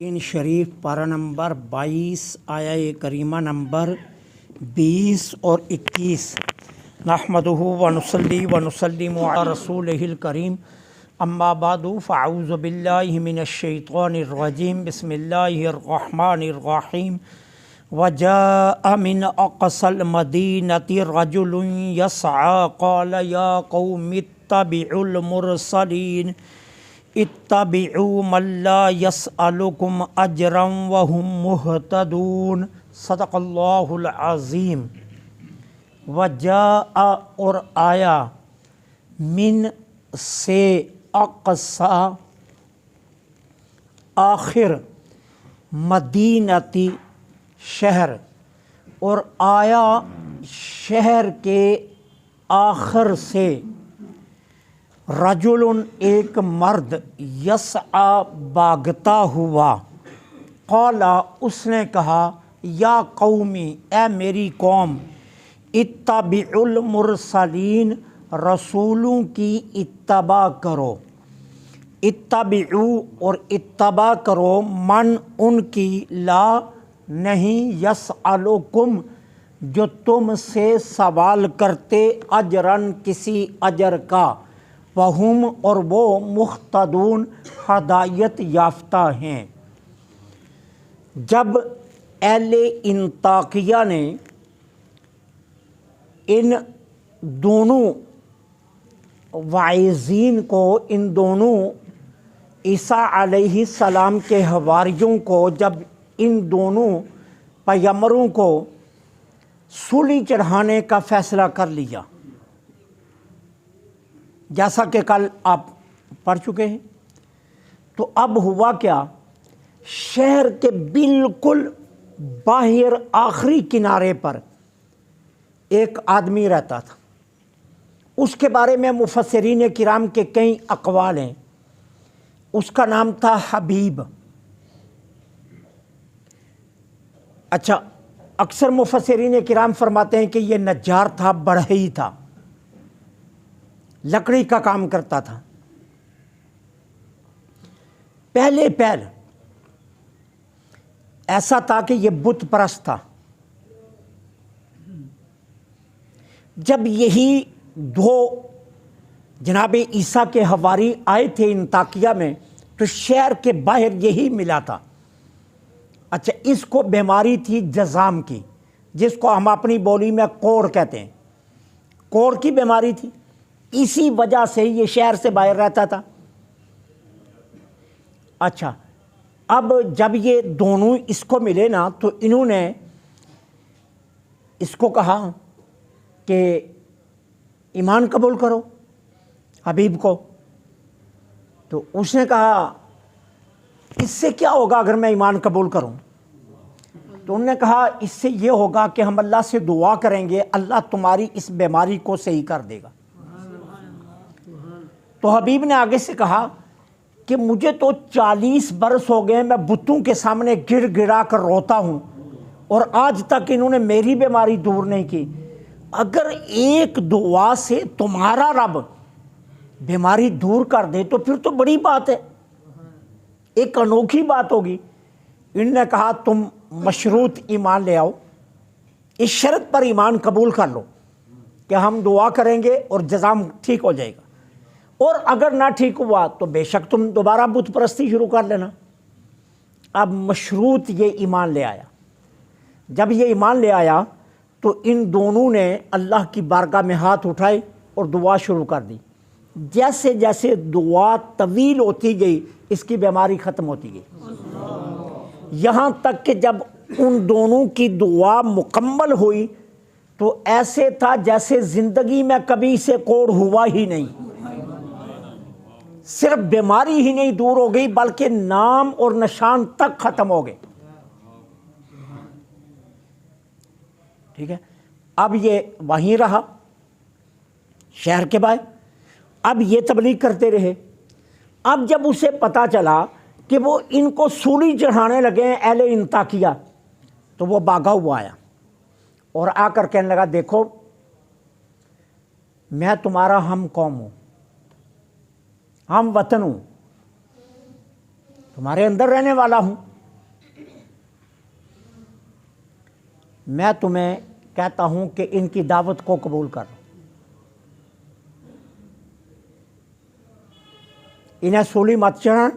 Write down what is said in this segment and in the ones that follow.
ان شریف پارہ نمبر 22 آیہ کریمہ نمبر 20 اور 21 نحمدہ ونصلی ونسلم علی رسولہ الکریم اما بعد فاعوذ باللہ من الشیطان الرجیم بسم اللہ الرحمن الرحیم وجاء من اقصى المدینة رجل یسعى قال یا قوم اتبعوا المرسلین اتبعوا من لا يسألكم اجرا وهم مهتدون صدق اللہ العظیم۔ وجاء اور آیا، من سے، اقصی آخر، مدینتی شہر، اور آیا شہر کے آخر سے، رجل ایک مرد، یسعی بھاگتا ہوا، قال اس نے کہا، یا قومی اے میری قوم، اتبعوا المرسلین رسولوں کی اتباع کرو، اتبعوا اور اتباع کرو، من ان کی، لا نہیں، یسألکم جو تم سے سوال کرتے، اجرن کسی اجر کا، وہم اور وہ، مہتدون ہدایت یافتہ ہیں۔ جب اہل انطاکیہ نے ان دونوں واعظین کو، ان دونوں عیسیٰ علیہ السلام کے حواریوں کو، جب ان دونوں پیغمبروں کو سولی چڑھانے کا فیصلہ کر لیا، جیسا کہ کل آپ پڑھ چکے ہیں، تو اب ہوا کیا، شہر کے بالکل باہر آخری کنارے پر ایک آدمی رہتا تھا۔ اس کے بارے میں مفسرین کرام کے کئی اقوال ہیں۔ اس کا نام تھا حبیب۔ اچھا، اکثر مفسرین کرام فرماتے ہیں کہ یہ نجار تھا، بڑھئی تھا، لکڑی کا کام کرتا تھا۔ پہلے ایسا تھا کہ یہ بت پرست تھا۔ جب یہی دو جناب عیسیٰ کے حواری آئے تھے انطاکیہ میں، تو شہر کے باہر یہی ملا تھا۔ اچھا، اس کو بیماری تھی جزام کی، جس کو ہم اپنی بولی میں کوڑ کہتے ہیں۔ کوڑ کی بیماری تھی، اسی وجہ سے یہ شہر سے باہر رہتا تھا۔ اچھا، اب جب یہ دونوں اس کو ملے نا، تو انہوں نے اس کو کہا کہ ایمان قبول کرو، حبیب کو۔ تو اس نے کہا، اس سے کیا ہوگا اگر میں ایمان قبول کروں؟ تو انہوں نے کہا، اس سے یہ ہوگا کہ ہم اللہ سے دعا کریں گے، اللہ تمہاری اس بیماری کو صحیح کر دے گا۔ تو حبیب نے آگے سے کہا کہ مجھے تو 40 برس ہو گئے، میں بتوں کے سامنے گڑ گڑا کر روتا ہوں، اور آج تک انہوں نے میری بیماری دور نہیں کی۔ اگر ایک دعا سے تمہارا رب بیماری دور کر دے تو پھر تو بڑی بات ہے، ایک انوکھی بات ہوگی۔ انہوں نے کہا، تم مشروط ایمان لے آؤ، اس شرط پر ایمان قبول کر لو کہ ہم دعا کریں گے اور جزام ٹھیک ہو جائے گا، اور اگر نہ ٹھیک ہوا تو بے شک تم دوبارہ بت پرستی شروع کر لینا۔ اب مشروط یہ ایمان لے آیا۔ جب یہ ایمان لے آیا تو ان دونوں نے اللہ کی بارگاہ میں ہاتھ اٹھائے اور دعا شروع کر دی۔ جیسے جیسے دعا طویل ہوتی گئی، اس کی بیماری ختم ہوتی گئی، یہاں تک کہ جب ان دونوں کی دعا مکمل ہوئی تو ایسے تھا جیسے زندگی میں کبھی سے کوڑ ہوا ہی نہیں۔ صرف بیماری ہی نہیں دور ہو گئی، بلکہ نام اور نشان تک ختم ہو گئے۔ ٹھیک ہے، اب یہ وہیں رہا شہر کے باہر، اب یہ تبلیغ کرتے رہے۔ اب جب اسے پتا چلا کہ وہ ان کو سولی چڑھانے لگے ہیں اہل انطاکیہ، تو وہ بھاگا ہوا آیا اور آ کر کہنے لگا، دیکھو میں تمہارا ہم قوم ہوں، ہم وطن ہوں، تمہارے اندر رہنے والا ہوں، میں تمہیں کہتا ہوں کہ ان کی دعوت کو قبول کر لو، انہیں سولی مت چڑھا،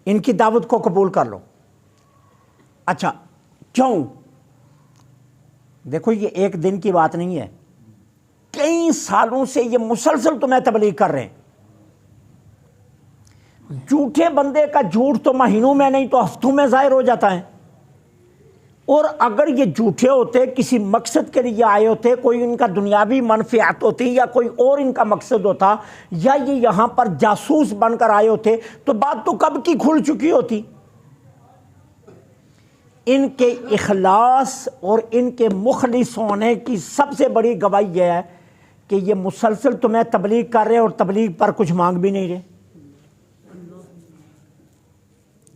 ان کی دعوت کو قبول کر لو۔ اچھا کیوں؟ دیکھو یہ ایک دن کی بات نہیں ہے، کئی سالوں سے یہ مسلسل تمہیں تبلیغ کر رہے ہیں۔ جھوٹے بندے کا جھوٹ تو مہینوں میں نہیں تو ہفتوں میں ظاہر ہو جاتا ہے، اور اگر یہ جھوٹے ہوتے، کسی مقصد کے لیے آئے ہوتے، کوئی ان کا دنیاوی منفعت ہوتی یا کوئی اور ان کا مقصد ہوتا، یا یہ یہاں پر جاسوس بن کر آئے ہوتے، تو بات تو کب کی کھل چکی ہوتی۔ ان کے اخلاص اور ان کے مخلص ہونے کی سب سے بڑی گواہی یہ ہے کہ یہ مسلسل تمہیں تبلیغ کر رہے اور تبلیغ پر کچھ مانگ بھی نہیں رہے۔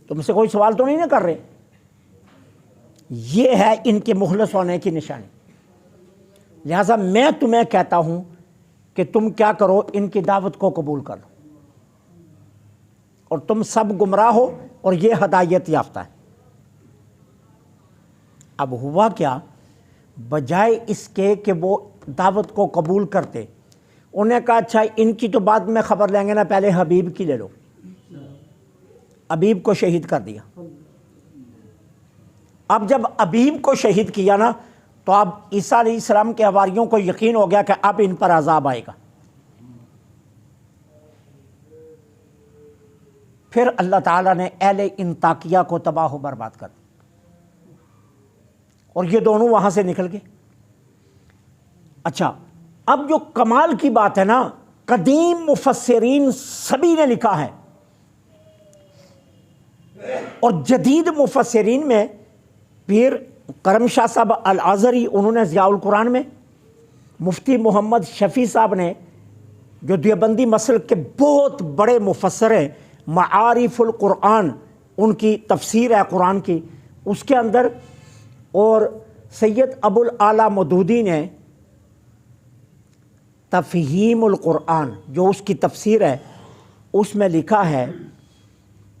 تم سے کوئی سوال تو نہیں نہ کر رہے۔ یہ ہے ان کے مخلص ہونے کی نشانی۔ لہذا میں تمہیں کہتا ہوں کہ تم کیا کرو، ان کی دعوت کو قبول کر لو، اور تم سب گمراہ ہو اور یہ ہدایت یافتہ ہے۔ اب ہوا کیا، بجائے اس کے کہ وہ دعوت کو قبول کرتے، انہوں نے کہا اچھا ان کی تو بعد میں خبر لیں گے نا، پہلے حبیب کی لے لو۔ حبیب کو شہید کر دیا۔ اب جب حبیب کو شہید کیا نا، تو اب عیسیٰ علیہ السلام کے حواریوں کو یقین ہو گیا کہ اب ان پر عذاب آئے گا۔ پھر اللہ تعالیٰ نے اہل انطاکیہ کو تباہ و برباد کر دیا، اور یہ دونوں وہاں سے نکل گئے۔ اچھا اب جو کمال کی بات ہے نا، قدیم مفسرین سبھی نے لکھا ہے، اور جدید مفسرین میں پیر کرم شاہ صاحب الازہری، انہوں نے ضیاء القرآن میں، مفتی محمد شفیع صاحب نے جو دیوبندی مسلک کے بہت بڑے مفسر ہیں، معارف القرآن ان کی تفسیر ہے قرآن کی، اس کے اندر، اور سید ابو الاعلیٰ مودودی نے تفہیم القرآن جو اس کی تفسیر ہے، اس میں لکھا ہے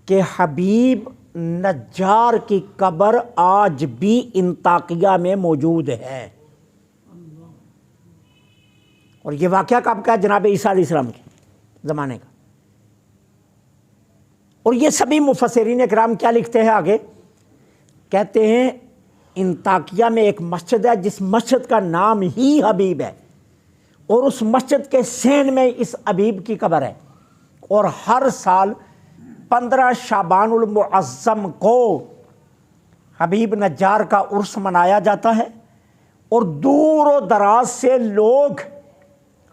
کہ حبیب نجار کی قبر آج بھی انطاکیہ میں موجود ہے۔ اور یہ واقعہ کب کا ہے؟ جناب عیسیٰ علیہ السلام کے زمانے کا۔ اور یہ سبھی مفسرین کرام کیا لکھتے ہیں آگے؟ کہتے ہیں انطاکیہ میں ایک مسجد ہے جس مسجد کا نام ہی حبیب ہے، اور اس مسجد کے سین میں اس حبیب کی قبر ہے، اور ہر سال 15 شعبان المعظم کو حبیب نجار کا عرس منایا جاتا ہے، اور دور و دراز سے لوگ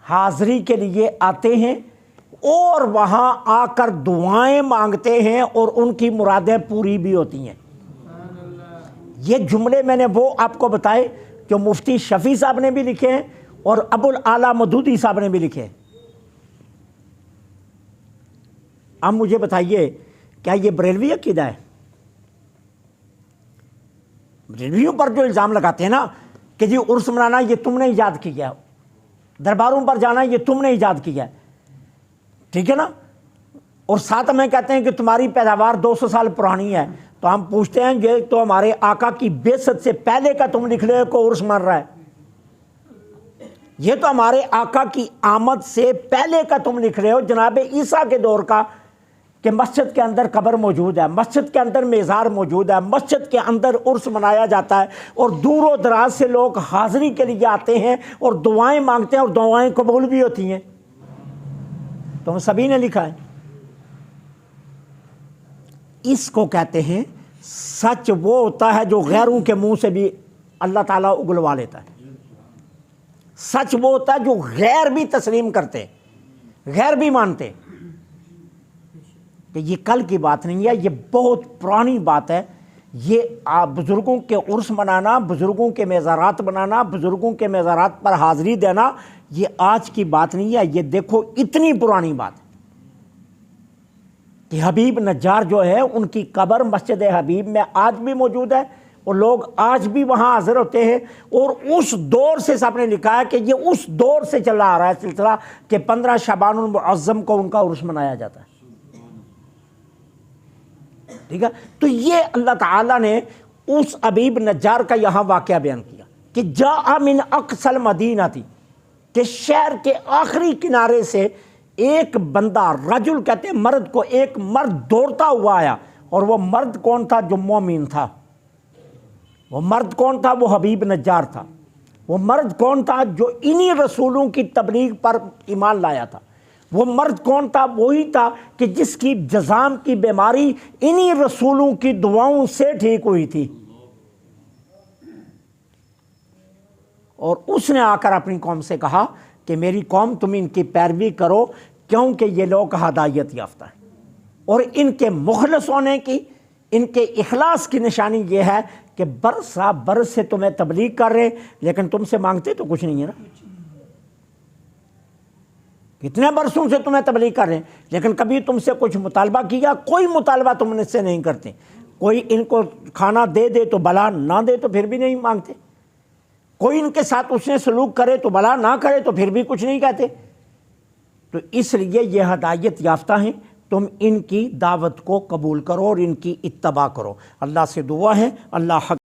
حاضری کے لیے آتے ہیں اور وہاں آ کر دعائیں مانگتے ہیں، اور ان کی مرادیں پوری بھی ہوتی ہیں۔ یہ جملے میں نے وہ آپ کو بتائے جو مفتی شفیع صاحب نے بھی لکھے ہیں اور ابو الاعلیٰ مودودی صاحب نے بھی لکھے ہیں۔ اب مجھے بتائیے کیا یہ بریلوی عقیدہ ہے؟ بریلویوں پر جو الزام لگاتے ہیں نا کہ جی عرس منانا یہ تم نے ایجاد کیا، درباروں پر جانا یہ تم نے ایجاد کیا، ٹھیک ہے نا، اور ساتھ ہمیں کہتے ہیں کہ تمہاری پیداوار 200 سال پرانی ہے، تو ہم پوچھتے ہیں یہ تو ہمارے آقا کی بعثت سے پہلے کا تم لکھ رہے ہو کہ عرس من رہا ہے، یہ تو ہمارے آقا کی آمد سے پہلے کا تم لکھ رہے ہو، جناب عیسیٰ کے دور کا، کہ مسجد کے اندر قبر موجود ہے، مسجد کے اندر میزار موجود ہے، مسجد کے اندر عرس منایا جاتا ہے، اور دور و دراز سے لوگ حاضری کے لیے آتے ہیں اور دعائیں مانگتے ہیں، اور دعائیں قبول بھی ہوتی ہیں۔ تو سبھی نے لکھا ہے۔ اس کو کہتے ہیں سچ وہ ہوتا ہے جو غیروں کے منہ سے بھی اللہ تعالیٰ اگلوا لیتا ہے۔ سچ وہ ہوتا ہے جو غیر بھی تسلیم کرتے، غیر بھی مانتے، کہ یہ کل کی بات نہیں ہے، یہ بہت پرانی بات ہے۔ یہ بزرگوں کے عرس منانا، بزرگوں کے مزارات بنانا، بزرگوں کے مزارات پر حاضری دینا، یہ آج کی بات نہیں ہے، یہ دیکھو اتنی پرانی بات ہے کہ حبیب نجار جو ہے ان کی قبر مسجد حبیب میں آج بھی موجود ہے، اور لوگ آج بھی وہاں حاضر ہوتے ہیں، اور اس دور سے سب نے لکھا ہے کہ یہ اس دور سے چلا آ رہا ہے سلسلہ کہ 15 شعبان المعظم کو ان کا عرس منایا جاتا ہے، ٹھیک ہے۔ تو یہ اللہ تعالیٰ نے اس حبیب نجار کا یہاں واقعہ بیان کیا۔ کہ جاء من اقصى المدینہ تھی، کہ شہر کے آخری کنارے سے ایک بندہ، رجل کہتے ہیں مرد کو، ایک مرد دوڑتا ہوا آیا، اور وہ مرد کون تھا؟ جو مومن تھا۔ وہ مرد کون تھا؟ وہ حبیب نجار تھا۔ وہ مرد کون تھا؟ جو انہی رسولوں کی تبلیغ پر ایمان لایا تھا۔ وہ مرد کون تھا؟ وہی تھا کہ جس کی جزام کی بیماری انہی رسولوں کی دعاؤں سے ٹھیک ہوئی تھی، اور اس نے آ کر اپنی قوم سے کہا کہ میری قوم تم ان کی پیروی کرو، کیونکہ یہ لوگ ہدایت یافتہ ہیں، اور ان کے مخلص ہونے کی، ان کے اخلاص کی نشانی یہ ہے کہ برسا برس سے تمہیں تبلیغ کر رہے، لیکن تم سے مانگتے تو کچھ نہیں ہے نا۔ کتنے برسوں سے تمہیں تبلیغ کر رہے ہیں، لیکن کبھی تم سے کچھ مطالبہ کیا؟ کوئی مطالبہ تم نے سے نہیں کرتے۔ کوئی ان کو کھانا دے دے تو بلا، نہ دے تو پھر بھی نہیں مانگتے۔ کوئی ان کے ساتھ اس نے سلوک کرے تو بلا، نہ کرے تو پھر بھی کچھ نہیں کہتے۔ تو اس لیے یہ ہدایت یافتہ ہیں، تم ان کی دعوت کو قبول کرو اور ان کی اتباع کرو۔ اللہ سے دعا ہے اللہ حق